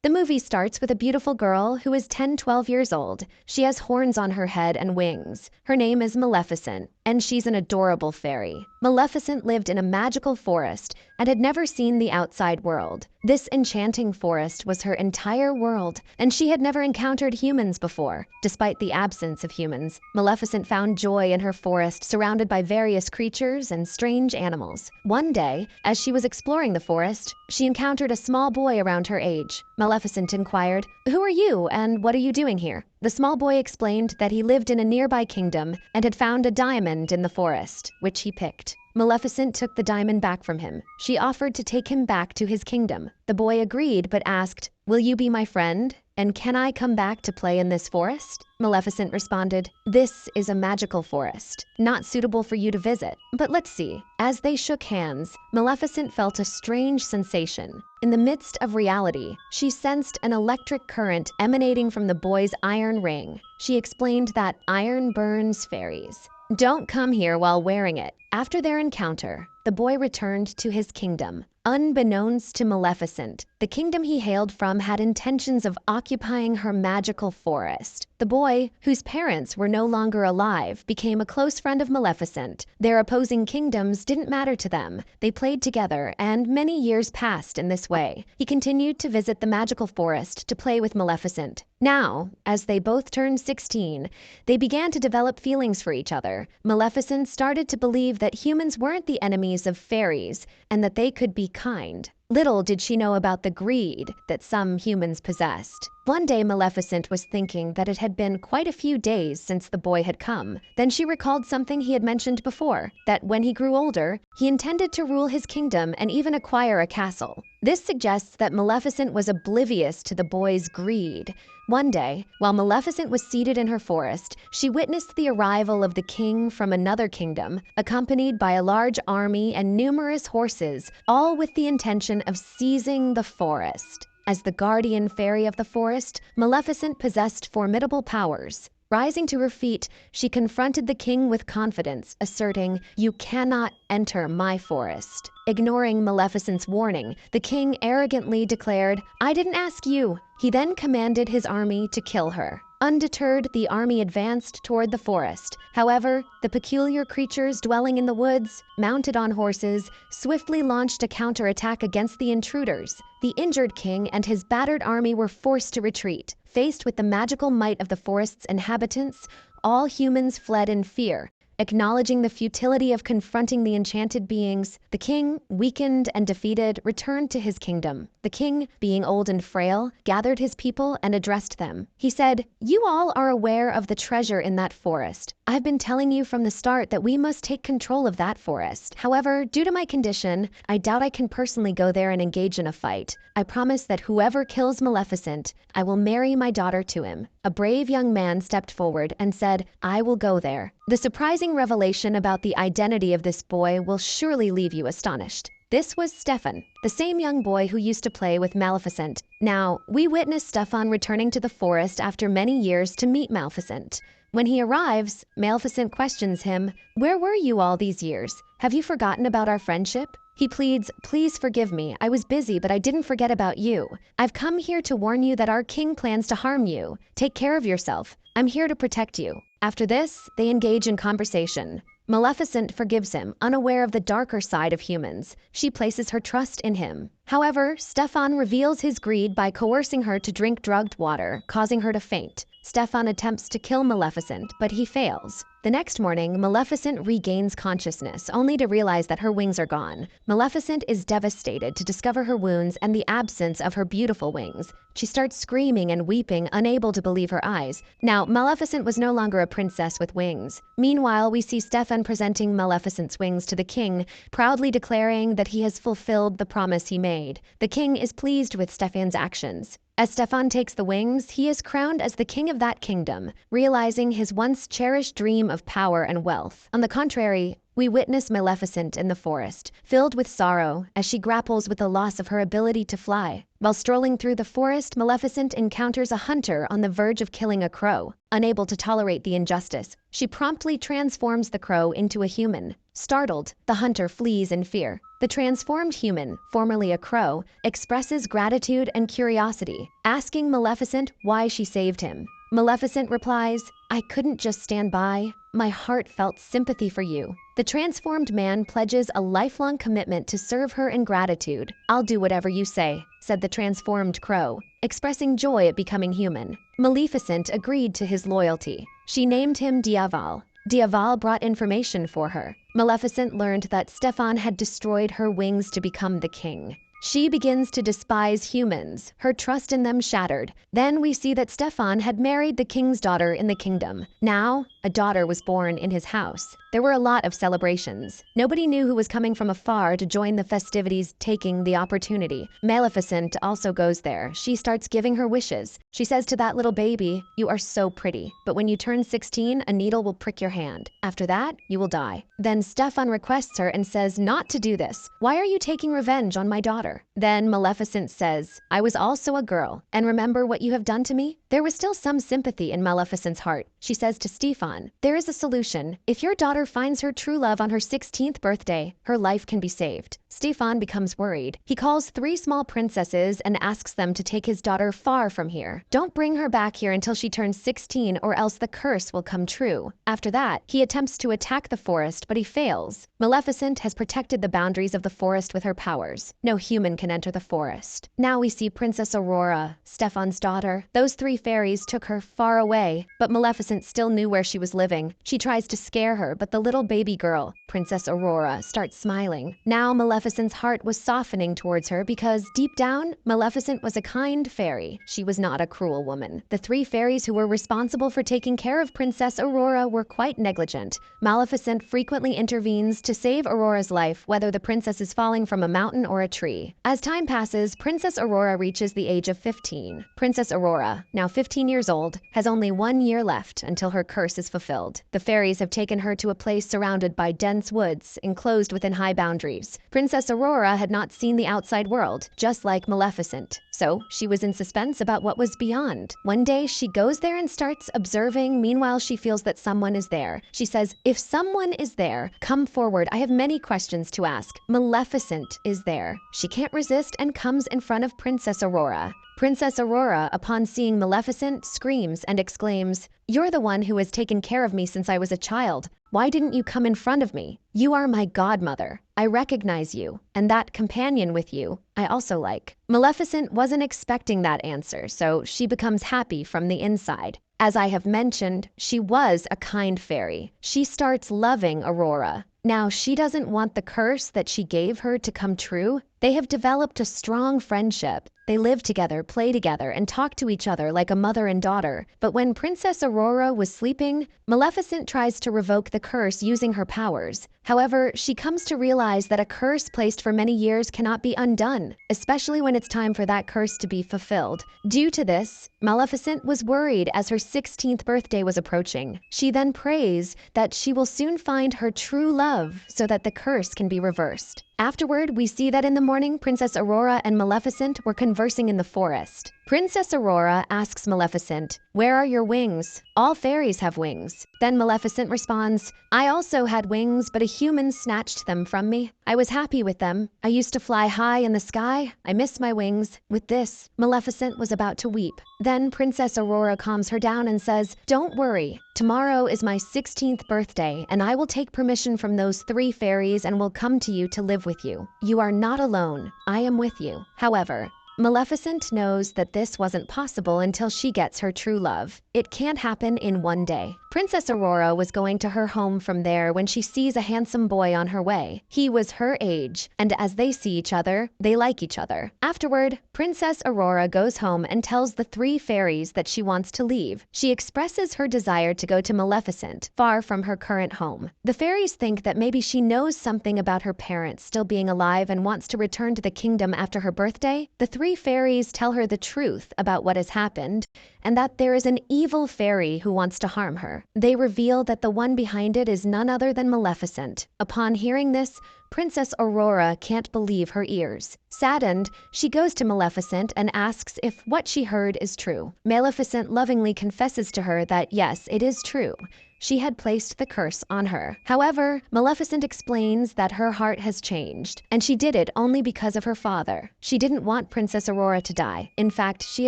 The movie starts with a beautiful girl who is 10-12 years old. She has horns on her head and wings. Her name is Maleficent, and she's an adorable fairy. Maleficent lived in a magical forest and had never seen the outside world. This enchanting forest was her entire world, and she had never encountered humans before. Despite the absence of humans, Maleficent found joy in her forest surrounded by various creatures and strange animals. One day, as she was exploring the forest, she encountered a small boy around her age. Maleficent inquired, "Who are you and what are you doing here?" The small boy explained that he lived in a nearby kingdom and had found a diamond in the forest, which he picked. Maleficent took the diamond back from him. She offered to take him back to his kingdom. The boy agreed but asked, "Will you be my friend? And can I come back to play in this forest?" Maleficent responded, "This is a magical forest, not suitable for you to visit. But let's see." As they shook hands, Maleficent felt a strange sensation. In the midst of reality, she sensed an electric current emanating from the boy's iron ring. She explained that iron burns fairies. Don't come here while wearing it. After their encounter, the boy returned to his kingdom. Unbeknownst to Maleficent, the kingdom he hailed from had intentions of occupying her magical forest. The boy, whose parents were no longer alive, became a close friend of Maleficent. Their opposing kingdoms didn't matter to them. They played together, and many years passed in this way. He continued to visit the magical forest to play with Maleficent. Now, as they both turned 16, they began to develop feelings for each other. Maleficent started to believe that humans weren't the enemies of fairies and that they could be kind. Little did she know about the greed that some humans possessed. One day Maleficent was thinking that it had been quite a few days since the boy had come. Then she recalled something he had mentioned before, that when he grew older, he intended to rule his kingdom and even acquire a castle. This suggests that Maleficent was oblivious to the boy's greed. One day, while Maleficent was seated in her forest, she witnessed the arrival of the king from another kingdom, accompanied by a large army and numerous horses, all with the intention of seizing the forest. As the guardian fairy of the forest, Maleficent possessed formidable powers. Rising to her feet, she confronted the king with confidence, asserting, "You cannot enter my forest." Ignoring Maleficent's warning, the king arrogantly declared, "I didn't ask you." He then commanded his army to kill her. Undeterred, the army advanced toward the forest. However, the peculiar creatures dwelling in the woods, mounted on horses, swiftly launched a counterattack against the intruders. The injured king and his battered army were forced to retreat. Faced with the magical might of the forest's inhabitants, all humans fled in fear. Acknowledging the futility of confronting the enchanted beings, the king, weakened and defeated, returned to his kingdom. The king, being old and frail, gathered his people and addressed them. He said, "You all are aware of the treasure in that forest. I've been telling you from the start that we must take control of that forest. However, due to my condition, I doubt I can personally go there and engage in a fight. I promise that whoever kills Maleficent, I will marry my daughter to him." A brave young man stepped forward and said, "I will go there." The surprising revelation about the identity of this boy will surely leave you astonished. This was Stefan, the same young boy who used to play with Maleficent. Now, we witness Stefan returning to the forest after many years to meet Maleficent. When he arrives, Maleficent questions him, "Where were you all these years? Have you forgotten about our friendship?" He pleads, "Please forgive me. I was busy, but I didn't forget about you. I've come here to warn you that our king plans to harm you. Take care of yourself. I'm here to protect you." After this, they engage in conversation. Maleficent forgives him, unaware of the darker side of humans. She places her trust in him. However, Stefan reveals his greed by coercing her to drink drugged water, causing her to faint. Stefan attempts to kill Maleficent, but he fails. The next morning, Maleficent regains consciousness, only to realize that her wings are gone. Maleficent is devastated to discover her wounds and the absence of her beautiful wings. She starts screaming and weeping, unable to believe her eyes. Now, Maleficent was no longer a princess with wings. Meanwhile, we see Stefan presenting Maleficent's wings to the king, proudly declaring that he has fulfilled the promise he made. The king is pleased with Stefan's actions. As Stefan takes the wings, he is crowned as the king of that kingdom, realizing his once cherished dream of power and wealth. On the contrary, we witness Maleficent in the forest, filled with sorrow as she grapples with the loss of her ability to fly. While strolling through the forest, Maleficent encounters a hunter on the verge of killing a crow. Unable to tolerate the injustice, she promptly transforms the crow into a human. Startled, the hunter flees in fear. The transformed human, formerly a crow, expresses gratitude and curiosity, asking Maleficent why she saved him. Maleficent replies, "I couldn't just stand by. My heart felt sympathy for you." The transformed man pledges a lifelong commitment to serve her in gratitude. "I'll do whatever you say," said the transformed crow, expressing joy at becoming human. Maleficent agreed to his loyalty. She named him Diaval. Diaval brought information for her. Maleficent learned that Stefan had destroyed her wings to become the king. She begins to despise humans, her trust in them shattered. Then we see that Stefan had married the king's daughter in the kingdom. Now, a daughter was born in his house. There were a lot of celebrations. Nobody knew who was coming from afar to join the festivities, taking the opportunity. Maleficent also goes there. She starts giving her wishes. She says to that little baby, "You are so pretty, but when you turn 16, a needle will prick your hand. After that, you will die." Then Stefan requests her and says not to do this. "Why are you taking revenge on my daughter?" Then Maleficent says, "I was also a girl, and remember what you have done to me?" There was still some sympathy in Maleficent's heart. She says to Stefan, "There is a solution. If your daughter finds her true love on her 16th birthday, her life can be saved." Stefan becomes worried. He calls 3 small princesses and asks them to take his daughter far from here. Don't bring her back here until she turns 16 or else the curse will come true. After that, he attempts to attack the forest, but he fails. Maleficent has protected the boundaries of the forest with her powers. No human can enter the forest. Now we see Princess Aurora, Stefan's daughter. Those 3 fairies took her far away, but Maleficent still knew where she was living. She tries to scare her, but the little baby girl, Princess Aurora, starts smiling. Now Maleficent's heart was softening towards her because, deep down, Maleficent was a kind fairy. She was not a cruel woman. The 3 fairies who were responsible for taking care of Princess Aurora were quite negligent. Maleficent frequently intervenes to save Aurora's life, whether the princess is falling from a mountain or a tree. As time passes, Princess Aurora reaches the age of 15. Princess Aurora, now 15 years old, has only 1 year left until her curse is fulfilled. The fairies have taken her to a place surrounded by dense woods, enclosed within high boundaries. Princess Aurora had not seen the outside world, just like Maleficent. So she was in suspense about what was beyond. One day she goes there and starts observing. Meanwhile, she feels that someone is there. She says, "If someone is there, come forward. I have many questions to ask." Maleficent is there. She can't resist and comes in front of Princess Aurora. Princess Aurora, upon seeing Maleficent, screams and exclaims, "You're the one who has taken care of me since I was a child. Why didn't you come in front of me? You are my godmother. I recognize you, and that companion with you, I also like." Maleficent wasn't expecting that answer, so she becomes happy from the inside. As I have mentioned, she was a kind fairy. She starts loving Aurora. Now, she doesn't want the curse that she gave her to come true. They have developed a strong friendship. They live together, play together, and talk to each other like a mother and daughter. But when Princess Aurora was sleeping, Maleficent tries to revoke the curse using her powers. However, she comes to realize that a curse placed for many years cannot be undone, especially when it's time for that curse to be fulfilled. Due to this, Maleficent was worried as her 16th birthday was approaching. She then prays that she will soon find her true love so that the curse can be reversed. Afterward, we see that in the morning, Princess Aurora and Maleficent were conversing in the forest. Princess Aurora asks Maleficent, "Where are your wings? All fairies have wings." Then Maleficent responds, "I also had wings, but a human snatched them from me. I was happy with them. I used to fly high in the sky. I miss my wings." With this, Maleficent was about to weep. Then Princess Aurora calms her down and says, "Don't worry. Tomorrow is my 16th birthday, and I will take permission from those 3 fairies and will come to you to live with you. You are not alone. I am with you." However, Maleficent knows that this wasn't possible until she gets her true love. It can't happen in one day. Princess Aurora was going to her home from there when she sees a handsome boy on her way. He was her age, and as they see each other, they like each other. Afterward, Princess Aurora goes home and tells the 3 fairies that she wants to leave. She expresses her desire to go to Maleficent, far from her current home. The fairies think that maybe she knows something about her parents still being alive and wants to return to the kingdom after her birthday. The 3 fairies tell her the truth about what has happened, and that there is an evil fairy who wants to harm her. They reveal that the one behind it is none other than Maleficent. Upon hearing this, Princess Aurora can't believe her ears. Saddened, she goes to Maleficent and asks if what she heard is true. Maleficent lovingly confesses to her that yes, it is true. She had placed the curse on her. However, Maleficent explains that her heart has changed, and she did it only because of her father. She didn't want Princess Aurora to die. In fact, she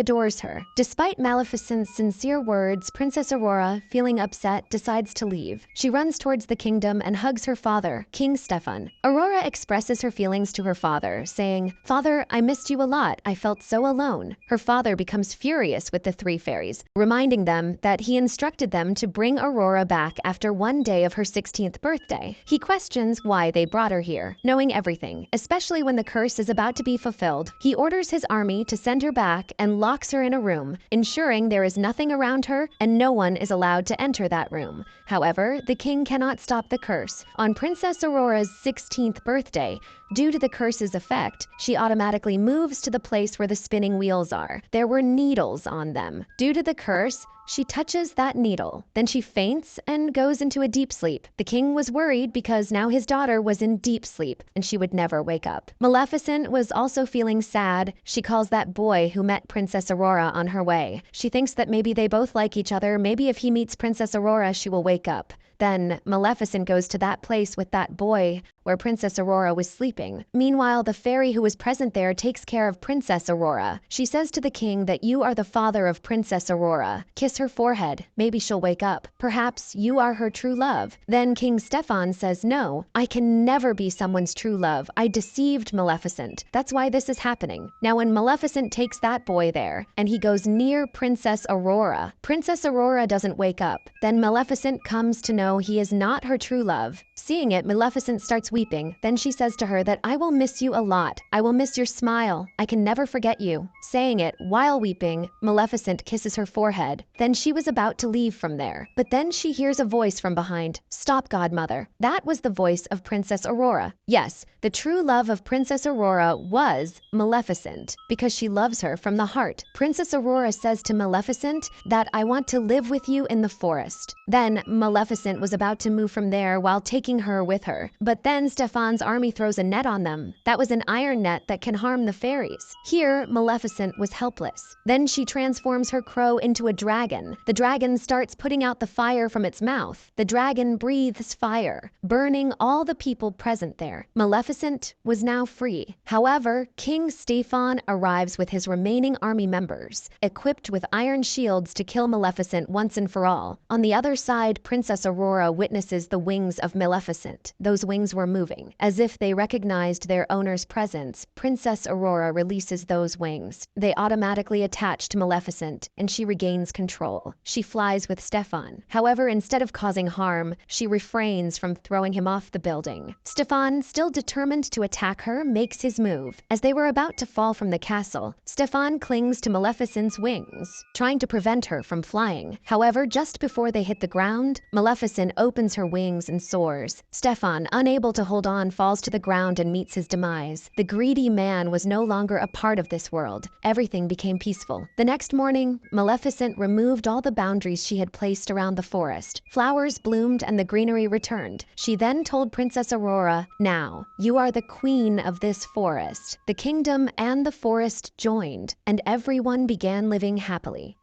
adores her. Despite Maleficent's sincere words, Princess Aurora, feeling upset, decides to leave. She runs towards the kingdom and hugs her father, King Stefan. Aurora expresses her feelings to her father, saying, "Father, I missed you a lot. I felt so alone." Her father becomes furious with the three fairies, reminding them that he instructed them to bring Aurora back after one day of her 16th birthday. He questions why they brought her here, knowing everything, especially when the curse is about to be fulfilled. He orders his army to send her back and locks her in a room, ensuring there is nothing around her and no one is allowed to enter that room. However, the king cannot stop the curse. On Princess Aurora's 16th birthday, due to the curse's effect, she automatically moves to the place where the spinning wheels are. There were needles on them. Due to the curse, she touches that needle. Then she faints and goes into a deep sleep. The king was worried because now his daughter was in deep sleep and she would never wake up. Maleficent was also feeling sad. She calls that boy who met Princess Aurora on her way. She thinks that maybe they both like each other. Maybe if he meets Princess Aurora, she will wake up. Then Maleficent goes to that place with that boy where Princess Aurora was sleeping. Meanwhile, the fairy who was present there takes care of Princess Aurora. She says to the king that you are the father of Princess Aurora. Kiss her forehead. Maybe she'll wake up. Perhaps you are her true love. Then King Stefan says, "No, I can never be someone's true love. I deceived Maleficent. That's why this is happening." Now when Maleficent takes that boy there and he goes near Princess Aurora doesn't wake up. Then Maleficent comes to know he is not her true love. Seeing it, Maleficent starts weeping. Then she says to her that I will miss you a lot. I will miss your smile. I can never forget you. Saying it while weeping, Maleficent kisses her forehead. Then she was about to leave from there. But then she hears a voice from behind. "Stop, godmother." That was the voice of Princess Aurora. Yes, the true love of Princess Aurora was Maleficent, because she loves her from the heart. Princess Aurora says to Maleficent that I want to live with you in the forest. Then Maleficent was about to move from there while taking her with her. But then Stefan's army throws a net on them. That was an iron net that can harm the fairies. Here, Maleficent was helpless. Then she transforms her crow into a dragon. The dragon starts putting out the fire from its mouth. The dragon breathes fire, burning all the people present there. Maleficent was now free. However, King Stefan arrives with his remaining army members, equipped with iron shields to kill Maleficent once and for all. On the other side, Princess Aurora witnesses the wings of Maleficent. Those wings were moving. As if they recognized their owner's presence, Princess Aurora releases those wings. They automatically attach to Maleficent, and she regains control. She flies with Stefan. However, instead of causing harm, she refrains from throwing him off the building. Stefan, still determined to attack her, makes his move. As they were about to fall from the castle, Stefan clings to Maleficent's wings, trying to prevent her from flying. However, just before they hit the ground, Maleficent opens her wings and soars. Stefan, unable to hold on, falls to the ground and meets his demise. The greedy man was no longer a part of this world. Everything became peaceful. The next morning, Maleficent removed all the boundaries she had placed around the forest. Flowers bloomed and the greenery returned. She then told Princess Aurora, "Now, you are the queen of this forest." The kingdom and the forest joined, and everyone began living happily.